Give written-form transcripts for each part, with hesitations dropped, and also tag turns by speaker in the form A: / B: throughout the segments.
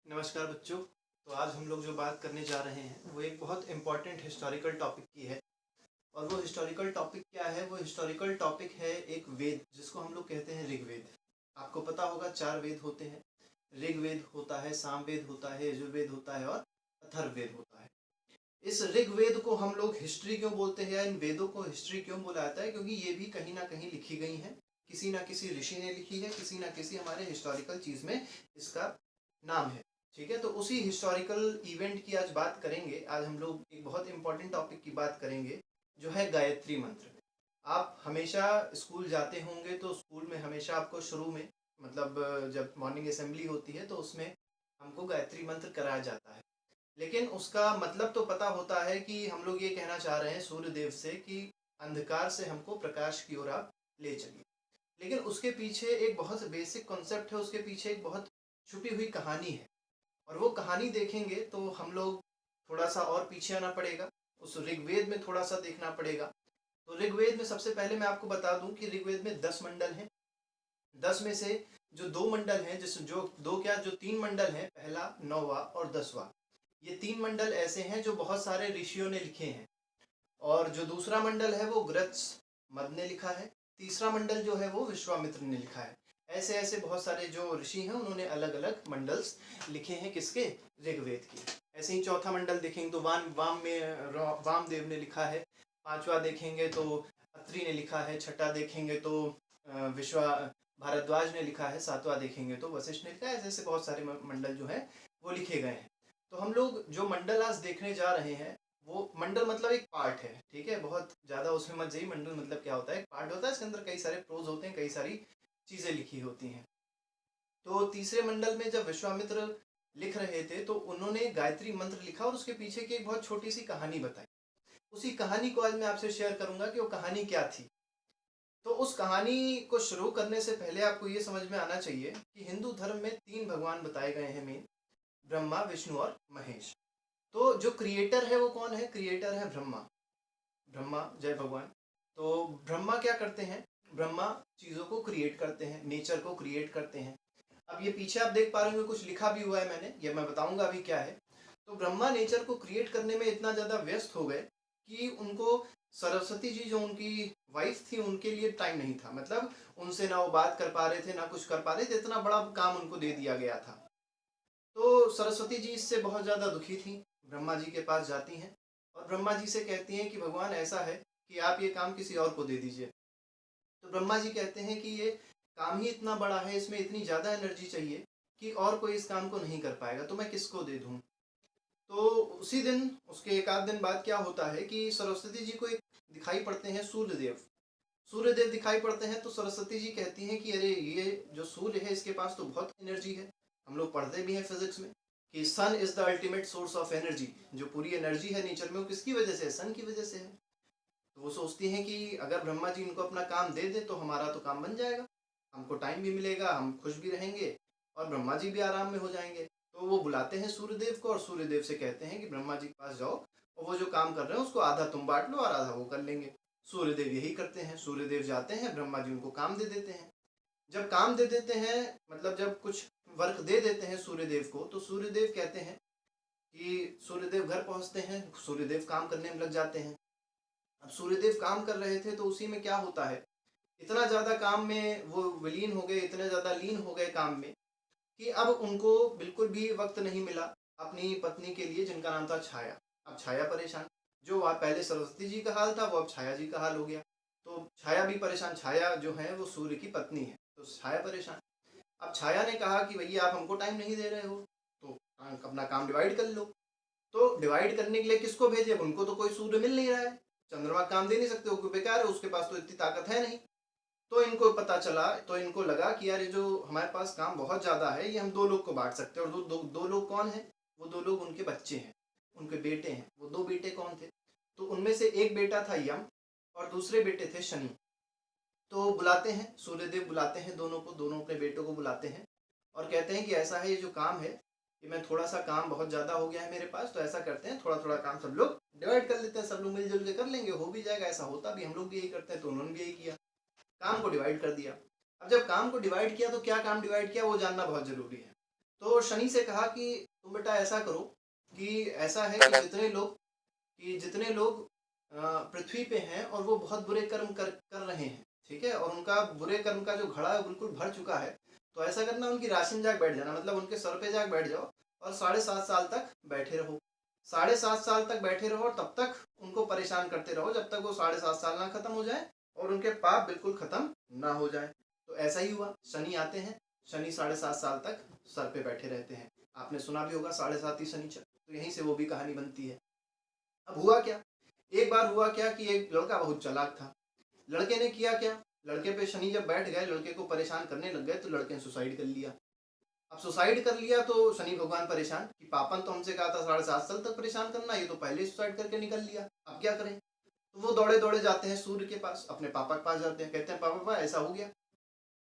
A: नमस्कार बच्चों। तो आज हम लोग जो बात करने जा रहे हैं वो एक बहुत इम्पॉर्टेंट हिस्टोरिकल टॉपिक की है। और वो हिस्टोरिकल टॉपिक क्या है? वो हिस्टोरिकल टॉपिक है एक वेद, जिसको हम लोग कहते हैं ऋग्वेद। आपको पता होगा 4 वेद होते हैं। ऋग्वेद होता है, सामवेद होता है, यजुर्वेद होता है और अथर्ववेद होता है। इस ऋग्वेद को हम लोग हिस्ट्री क्यों बोलते हैं या इन वेदों को हिस्ट्री क्यों बोला जाता है? क्योंकि ये भी कहीं ना कहीं लिखी गई हैं। किसी ना किसी ऋषि ने लिखी है, किसी ना किसी हमारे हिस्टोरिकल चीज में इसका नाम है। ठीक है, तो उसी हिस्टोरिकल इवेंट की आज बात करेंगे। आज हम लोग एक बहुत इंपॉर्टेंट टॉपिक की बात करेंगे, जो है गायत्री मंत्र। आप हमेशा स्कूल जाते होंगे तो स्कूल में हमेशा आपको शुरू में, मतलब जब मॉर्निंग असेंबली होती है तो उसमें हमको गायत्री मंत्र कराया जाता है। लेकिन उसका मतलब तो पता होता है कि हम लोग ये कहना चाह रहे हैं सूर्य देव से कि अंधकार से हमको प्रकाश की ओर आप ले चलिए। लेकिन उसके पीछे एक बहुत बेसिक कॉन्सेप्ट है, उसके पीछे एक बहुत छुपी हुई कहानी है। और वो कहानी देखेंगे तो हम लोग थोड़ा सा और पीछे आना पड़ेगा, उस ऋग्वेद में थोड़ा सा देखना पड़ेगा। तो ऋग्वेद में सबसे पहले मैं आपको बता दूं कि ऋग्वेद में 10 मंडल हैं। 10 में से जो 2 मंडल हैं, जिस जो दो क्या जो 3 मंडल हैं, पहला, 9वां और 10वां, ये 3 मंडल ऐसे हैं जो बहुत सारे ऋषियों ने लिखे हैं। और जो दूसरा मंडल है वो ग्रत्स मद ने लिखा है। तीसरा मंडल जो है वो विश्वामित्र ने लिखा है। ऐसे ऐसे बहुत सारे जो ऋषि हैं उन्होंने अलग अलग मंडल्स लिखे हैं, किसके? ऋग्वेद के। ऐसे ही चौथा मंडल देखेंगे तो वामदेव ने लिखा है। पांचवा देखेंगे तो अत्रि ने लिखा है। छठा देखेंगे तो विश्वा भारद्वाज ने लिखा है। सातवां देखेंगे तो वशिष्ठ ने लिखा है। ऐसे ऐसे बहुत सारे मंडल जो है वो लिखे गए हैं। तो हम लोग जो मंडल आज देखने जा रहे हैं, वो मंडल मतलब एक पार्ट है। ठीक है, बहुत ज्यादा उसमें मत जाइए। मंडल मतलब क्या होता है? एक पार्ट होता है, इसके अंदर कई सारे प्रोज होते हैं, कई सारी चीजें लिखी होती हैं। तो तीसरे मंडल में जब विश्वामित्र लिख रहे थे तो उन्होंने गायत्री मंत्र लिखा और उसके पीछे की एक बहुत छोटी सी कहानी बताई। उसी कहानी को आज मैं आपसे शेयर करूंगा कि वो कहानी क्या थी। तो उस कहानी को शुरू करने से पहले आपको ये समझ में आना चाहिए कि हिंदू धर्म में 3 भगवान बताए गए हैं मेन, ब्रह्मा, विष्णु और महेश। तो जो क्रिएटर है वो कौन है? क्रिएटर है ब्रह्मा। ब्रह्मा, जय भगवान। तो ब्रह्मा क्या करते हैं? ब्रह्मा चीजों को क्रिएट करते हैं, नेचर को क्रिएट करते हैं। अब ये पीछे आप देख पा रहे होंगे कुछ लिखा भी हुआ है मैंने, ये मैं बताऊंगा अभी क्या है। तो ब्रह्मा नेचर को क्रिएट करने में इतना ज्यादा व्यस्त हो गए कि उनको सरस्वती जी जो उनकी वाइफ थी उनके लिए टाइम नहीं था। मतलब उनसे ना वो बात कर पा रहे थे, ना कुछ कर पा रहे थे, इतना बड़ा काम उनको दे दिया गया था। तो सरस्वती जी इससे बहुत ज्यादा दुखी थी। ब्रह्मा जी के पास जाती हैं और ब्रह्मा जी से कहती हैं कि भगवान ऐसा है कि आप ये काम किसी और को दे दीजिए। तो ब्रह्मा जी कहते हैं कि ये काम ही इतना बड़ा है, इसमें इतनी ज़्यादा एनर्जी चाहिए कि और कोई इस काम को नहीं कर पाएगा, तो मैं किसको दे दूँ? तो उसी दिन, उसके एक आध दिन बाद क्या होता है कि सरस्वती जी को एक दिखाई पड़ते हैं सूर्यदेव। सूर्यदेव दिखाई पड़ते हैं तो सरस्वती जी कहती हैं कि अरे ये जो सूर्य है इसके पास तो बहुत एनर्जी है। हम लोग पढ़ते भी हैं फिजिक्स में कि sun is the ultimate source of energy. जो पूरी एनर्जी है नेचर में वो किसकी वजह से है? सन की वजह से है। तो वो सोचती हैं कि अगर ब्रह्मा जी इनको अपना काम दे दे तो हमारा तो काम बन जाएगा, हमको टाइम भी मिलेगा, हम खुश भी रहेंगे और ब्रह्मा जी भी आराम में हो जाएंगे। तो वो बुलाते हैं सूर्यदेव को और सूर्यदेव से कहते हैं कि ब्रह्मा जी के पास जाओ और वो जो काम कर रहे हैं उसको आधा तुम बांट लो और आधा वो कर लेंगे। सूर्यदेव यही करते हैं। सूर्यदेव जाते हैं, ब्रह्मा जी उनको काम दे देते हैं। जब काम दे देते हैं, मतलब जब कुछ वर्क दे देते हैं सूर्यदेव को, तो सूर्यदेव कहते हैं कि सूर्यदेव घर पहुंचते हैं, सूर्यदेव काम करने में लग जाते हैं। अब सूर्यदेव काम कर रहे थे तो उसी में क्या होता है, इतना ज्यादा काम में वो विलीन हो गए, इतने ज्यादा लीन हो गए काम में कि अब उनको बिल्कुल भी वक्त नहीं मिला अपनी पत्नी के लिए, जिनका नाम था छाया। अब छाया परेशान। जो वहाँ पहले सरस्वती जी का हाल था वो अब छाया जी का हाल हो गया। तो छाया भी परेशान। छाया जो है वो सूर्य की पत्नी है, तो छाया परेशान। अब छाया ने कहा कि भैया आप हमको टाइम नहीं दे रहे हो, तो अपना काम डिवाइड कर लो। तो डिवाइड करने के लिए किसको भेजे? उनको तो कोई सूर्य मिल नहीं रहा है, चंद्रमा काम दे नहीं सकते, वो बेकार है, उसके पास तो इतनी ताकत है नहीं। तो इनको पता चला, तो इनको लगा कि यार ये जो हमारे पास काम बहुत ज्यादा है, ये हम 2 लोग को बांट सकते हैं। और दो लोग कौन है? वो 2 लोग उनके बच्चे हैं, उनके बेटे हैं। वो 2 बेटे कौन थे? तो उनमें से एक बेटा था यम और दूसरे बेटे थे शनि। तो बुलाते हैं, सूर्यदेव बुलाते हैं दोनों को, दोनों अपने बेटों को बुलाते हैं और कहते हैं कि ऐसा है, ये जो काम है, ये मैं थोड़ा सा काम बहुत ज़्यादा हो गया है मेरे पास, तो ऐसा करते हैं थोड़ा थोड़ा काम सब लोग डिवाइड कर लेते हैं, सब लोग मिलजुल के कर लेंगे, हो भी जाएगा। ऐसा होता भी, हम लोग भी यही करते हैं। तो उन्होंने भी यही किया, काम को डिवाइड कर दिया। अब जब काम को डिवाइड किया तो क्या काम डिवाइड किया वो जानना बहुत जरूरी है। तो शनि से कहा कि तुम बेटा ऐसा करो कि ऐसा है कि जितने लोग पृथ्वी पे हैं और वो बहुत बुरे कर्म कर रहे हैं, ठीक है, और उनका बुरे कर्म का जो घड़ा है बिल्कुल भर चुका है, तो ऐसा करना उनकी राशि में जाके बैठ जाना, मतलब उनके सर पे जाके बैठ जाओ और 7.5 साल तक बैठे रहो। 7.5 साल तक बैठे रहो, तब तक उनको परेशान करते रहो जब तक वो 7.5 साल ना खत्म हो जाए और उनके पाप बिल्कुल खत्म ना हो जाए। तो ऐसा ही हुआ, शनि आते हैं, शनि 7.5 साल तक सर पे बैठे रहते हैं। आपने सुना भी होगा 7.5 शनिचर, तो यहीं से वो भी कहानी बनती है। अब हुआ क्या, एक बार हुआ क्या कि एक लड़का बहुत चालाक था। लड़के ने किया क्या, लड़के पे शनि जब बैठ गए, लड़के को परेशान करने लग गए, तो लड़के ने सुसाइड कर लिया। अब सुसाइड कर लिया तो शनि भगवान परेशान कि पापन तो हमसे कहा था 7.5 साल तक परेशान करना, ये तो पहले ही सुसाइड करके निकल लिया, अब क्या करें। तो वो दौड़े दौड़े जाते हैं सूर्य के पास, अपने पापा के पास जाते हैं, कहते हैं पापा पापा ऐसा हो गया,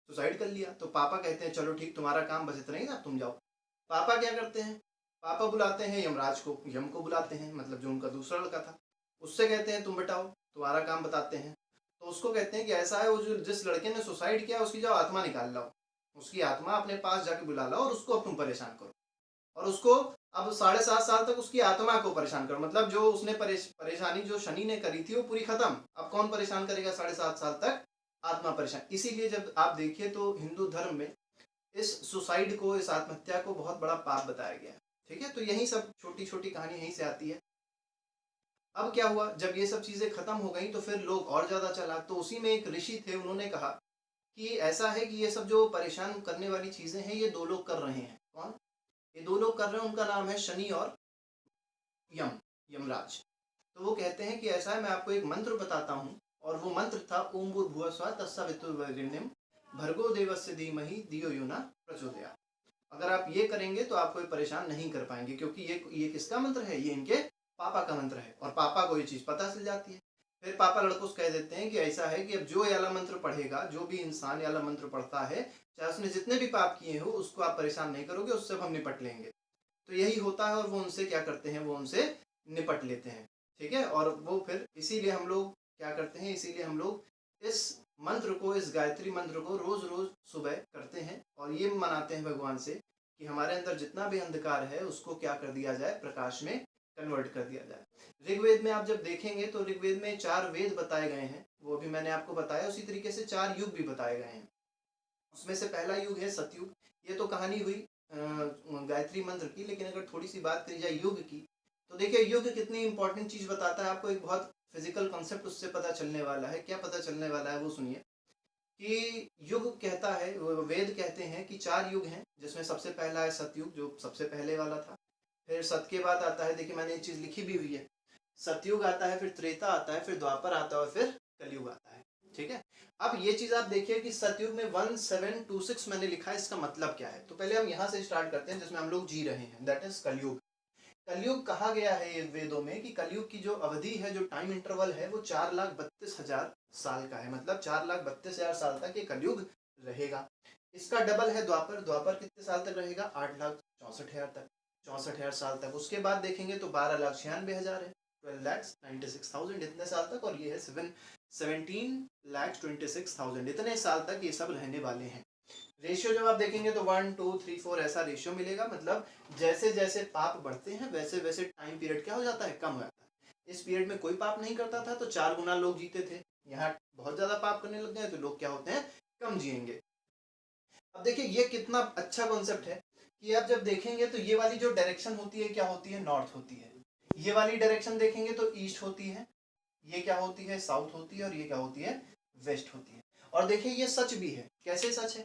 A: सुसाइड कर लिया। तो पापा कहते हैं चलो ठीक, तुम्हारा काम बस इतना ही ना, तुम जाओ। पापा क्या करते हैं, पापा बुलाते हैं यमराज को, यम को बुलाते हैं, मतलब जो उनका दूसरा लड़का था, उससे कहते हैं तुम बताओ, तुम्हारा काम बताते हैं। तो उसको कहते हैं कि ऐसा है, वो जो जिस लड़के ने सुसाइड किया उसकी जाओ आत्मा निकाल लाओ, उसकी आत्मा अपने पास जाके बुला लाओ और उसको अब तुम परेशान करो, और उसको अब 7.5 साल तक उसकी आत्मा को परेशान करो, मतलब जो उसने परेशानी जो शनि ने करी थी वो पूरी खत्म। अब कौन परेशान करेगा 7.5 साल तक, आत्मा परेशान। इसीलिए जब आप देखिए तो हिंदू धर्म में इस सुसाइड को, इस आत्महत्या को बहुत बड़ा पाप बताया गया है, ठीक है। तो यही सब छोटी छोटी कहानी यहीं से आती है। अब क्या हुआ, जब ये सब चीजें खत्म हो गई तो फिर लोग और ज्यादा चला, तो उसी में एक ऋषि थे, उन्होंने कहा कि ऐसा है कि ये सब जो परेशान करने वाली चीजें हैं ये दो लोग कर रहे हैं। कौन, ये दो लोग कर रहे हैं, उनका नाम है शनि और यम, यमराज। तो वो कहते हैं कि ऐसा है, मैं आपको एक मंत्र बताता हूँ, और वो मंत्र था ओम भूर्भुवः स्वः तत्सवितुर्वरेण्यं भर्गो देवस्य धीमहि धियो यो न प्रचोदयात्। अगर आप ये करेंगे तो आप कोई परेशान नहीं कर पाएंगे, क्योंकि ये किसका मंत्र है, ये इनके पापा का मंत्र है, और पापा को ये चीज पता चल जाती है। फिर पापा लड़कों से कह देते हैं कि ऐसा है कि अब जो ये वाला मंत्र पढ़ेगा, जो भी इंसान ये वाला मंत्र पढ़ता है, चाहे उसने जितने भी पाप किए हो, उसको आप परेशान नहीं करोगे, उससे हम निपट लेंगे। तो यही होता है, और वो उनसे क्या करते हैं, वो उनसे निपट लेते हैं, ठीक है। और वो फिर इसीलिए हम लोग क्या करते हैं, इसीलिए हम लोग इस मंत्र को, इस गायत्री मंत्र को रोज रोज सुबह करते हैं, और ये मनाते हैं भगवान से कि हमारे अंदर जितना भी अंधकार है उसको क्या कर दिया जाए, प्रकाश में कन्वर्ट कर दिया जाए। ऋग्वेद में आप जब देखेंगे तो ऋग्वेद में 4 वेद बताए गए हैं, वो भी मैंने आपको बताया, उसी तरीके से 4 युग भी बताए गए हैं। उसमें से पहला युग है सतयुग। ये तो कहानी हुई गायत्री मंत्र की, लेकिन अगर थोड़ी सी बात करी जाए युग की, तो देखिए युग कितनी इंपॉर्टेंट चीज बताता है, आपको एक बहुत फिजिकल कॉन्सेप्ट उससे पता चलने वाला है। क्या पता चलने वाला है वो सुनिए, कि युग कहता है, वेद कहते हैं कि 4 युग हैं, जिसमें सबसे पहला है सतयुग, जो सबसे पहले वाला था। फिर सत के बाद आता है, देखिए मैंने ये चीज लिखी भी हुई है, सतयुग आता है, फिर त्रेता आता है, फिर द्वापर आता है, और फिर कलयुग आता है, ठीक है। अब ये चीज आप देखिए कि सतयुग में 1726 मैंने लिखा है, इसका मतलब क्या है। तो पहले हम यहाँ से स्टार्ट करते हैं जिसमें हम लोग जी रहे हैं, दैट इज कलयुग। कलयुग कहा गया है ये वेदों में कि कलयुग की जो अवधि है, जो टाइम इंटरवल है, वो 4,32,000 साल का है, मतलब 4,32,000 साल तक ये कलयुग रहेगा। इसका डबल है द्वापर, द्वापर कितने साल तक रहेगा, 8,64,000 तक, 64,000 साल तक। उसके बाद देखेंगे तो 12,96,000 है, 12,96,000 इतने साल तक, और ये है 17,26,000, इतने साल तक ये सब रहने वाले हैं। रेशियो जब आप देखेंगे तो 1 2 3 4 ऐसा रेशियो मिलेगा, मतलब जैसे जैसे पाप बढ़ते हैं वैसे वैसे टाइम पीरियड क्या हो जाता है, कम हो जाता है। इस पीरियड में कोई पाप नहीं करता था तो 4 गुना लोग जीते थे, यहाँ बहुत ज्यादा पाप करने लग गए तो लोग क्या होते हैं, कम जिएंगे। अब देखिए ये कितना अच्छा कॉन्सेप्ट है कि आप जब देखेंगे तो ये वाली जो डायरेक्शन होती है क्या होती है, नॉर्थ होती है। ये वाली डायरेक्शन देखेंगे तो ईस्ट होती है, ये क्या होती है, साउथ होती है, और ये क्या होती है, वेस्ट होती है। और देखिए ये सच भी है, कैसे सच है,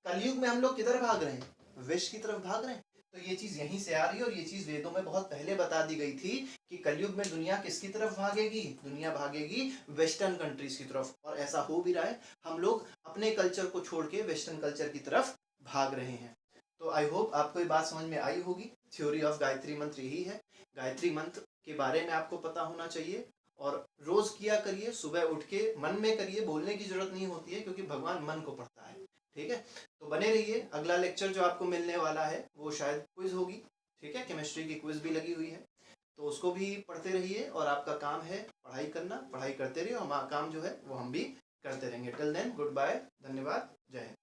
A: कलयुग में हम लोग किधर भाग रहे हैं, वेस्ट की तरफ भाग रहे हैं। तो ये चीज यहीं से आ रही है, और ये चीज वेदों में बहुत पहले बता दी गई थी कि कलयुग में दुनिया किसकी तरफ भागेगी, दुनिया भागेगी वेस्टर्न कंट्रीज की तरफ, और ऐसा हो भी रहा है। हम लोग अपने कल्चर को छोड़ के वेस्टर्न कल्चर की तरफ भाग रहे हैं। तो आई होप आपको ये बात समझ में आई होगी। थ्योरी ऑफ गायत्री मंत्र यही है, गायत्री मंत्र के बारे में आपको पता होना चाहिए, और रोज किया करिए, सुबह उठ के मन में करिए, बोलने की जरूरत नहीं होती है, क्योंकि भगवान मन को पढ़ता है, ठीक है। तो बने रहिए, अगला लेक्चर जो आपको मिलने वाला है वो शायद क्विज होगी, ठीक है, केमिस्ट्री की क्विज भी लगी हुई है, तो उसको भी पढ़ते रहिए। और आपका काम है पढ़ाई करना, पढ़ाई करते रहिए, हमारा काम जो है वो हम भी करते रहेंगे। टिल देन गुड बाय, धन्यवाद, जय हिंद।